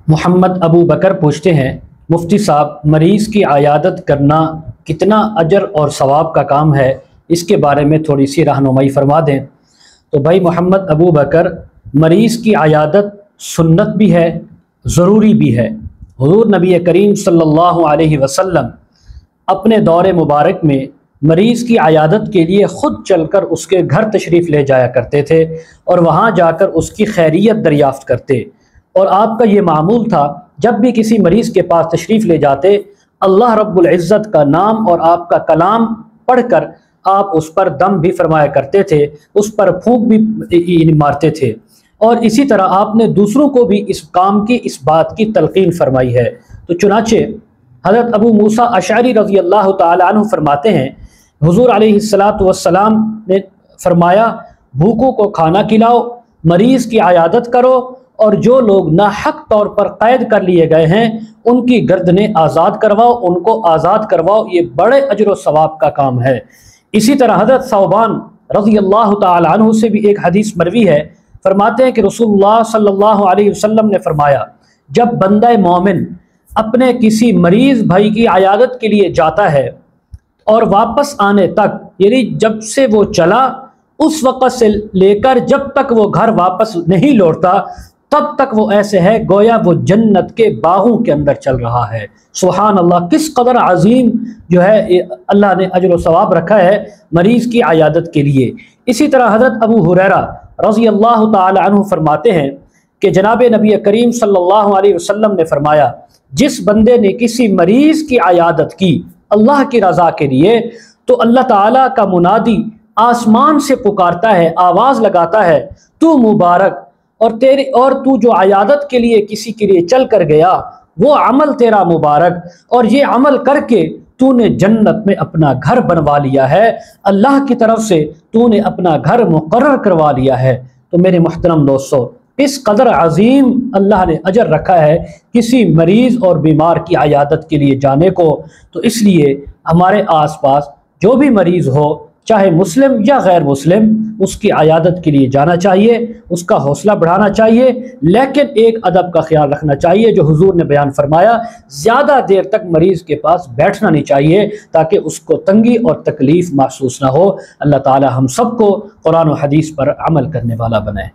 محمد ابو بکر پوچھتے ہیں، مفتی صاحب مریض کی عیادت کرنا کتنا اجر اور ثواب کا کام ہے، اس کے بارے میں تھوڑی سی رہنمائی فرما دیں۔ تو بھائی محمد ابو بکر، مریض کی عیادت سنت بھی ہے، ضروری بھی ہے۔ حضور نبی کریم صلی اللہ علیہ وسلم اپنے دور مبارک میں مریض کی عیادت کے لیے خود چل کر اس کے گھر تشریف لے جایا کرتے تھے اور وہاں جا کر اس کی خیریت دریافت کرتے، اور آپ کا یہ معمول تھا جب بھی کسی مریض کے پاس تشریف لے جاتے، اللہ رب العزت کا نام اور آپ کا کلام پڑھ کر آپ اس پر دم بھی فرمایا کرتے تھے، اس پر پھونک بھی مارتے تھے، اور اسی طرح آپ نے دوسروں کو بھی اس کام کی، اس بات کی تلقین فرمائی ہے۔ تو چنانچہ حضرت ابو موسیٰ اشعری رضی اللہ تعالی عنہ فرماتے ہیں، حضور علیہ السلام نے فرمایا، بھوکوں کو کھانا کھلاؤ، مریض کی عیادت کرو، اور جو لوگ ناحق طور پر قید کر لیے گئے ہیں ان کی گردنیں آزاد کرواؤ، ان کو آزاد کرواؤ، یہ بڑے اجر و ثواب کا کام ہے۔ اسی طرح حضرت ثوبان رضی اللہ تعالی عنہ سے بھی ایک حدیث مروی ہے، فرماتے ہیں کہ رسول اللہ صلی اللہ علیہ وسلم نے فرمایا، جب بندہ مومن اپنے کسی مریض بھائی کی عیادت کے لیے جاتا ہے اور واپس آنے تک، یعنی جب سے وہ چلا اس وقت سے لے کر جب تک وہ گھر واپس نہیں لوٹتا، تب تک وہ ایسے ہے گویا وہ جنت کے باغوں کے اندر چل رہا ہے۔ سبحان اللہ، کس قدر عظیم جو ہے اللہ نے اجر و ثواب رکھا ہے مریض کی عیادت کے لیے۔ اسی طرح حضرت ابو ہریرہ رضی اللہ تعالی عنہ فرماتے ہیں کہ جناب نبی کریم صلی اللہ علیہ وسلم نے فرمایا، جس بندے نے کسی مریض کی عیادت کی اللہ کی رضا کے لیے، تو اللہ تعالیٰ کا منادی آسمان سے پکارتا ہے، آواز لگاتا ہے، تو مبارک، اور تو جو عیادت کے لیے کسی کے لیے چل کر گیا وہ عمل تیرا مبارک، اور یہ عمل کر کے تو نے جنت میں اپنا گھر بنوا لیا ہے، اللہ کی طرف سے تو نے اپنا گھر مقرر کروا لیا ہے۔ تو میرے محترم دوستو، اس قدر عظیم اللہ نے اجر رکھا ہے کسی مریض اور بیمار کی عیادت کے لیے جانے کو، تو اس لیے ہمارے آس پاس جو بھی مریض ہو، چاہے مسلم یا غیر مسلم، اس کی عیادت کے لیے جانا چاہیے، اس کا حوصلہ بڑھانا چاہیے، لیکن ایک ادب کا خیال رکھنا چاہیے جو حضور نے بیان فرمایا، زیادہ دیر تک مریض کے پاس بیٹھنا نہیں چاہیے تاکہ اس کو تنگی اور تکلیف محسوس نہ ہو۔ اللہ تعالی ہم سب کو قرآن و حدیث پر عمل کرنے والا بنائے۔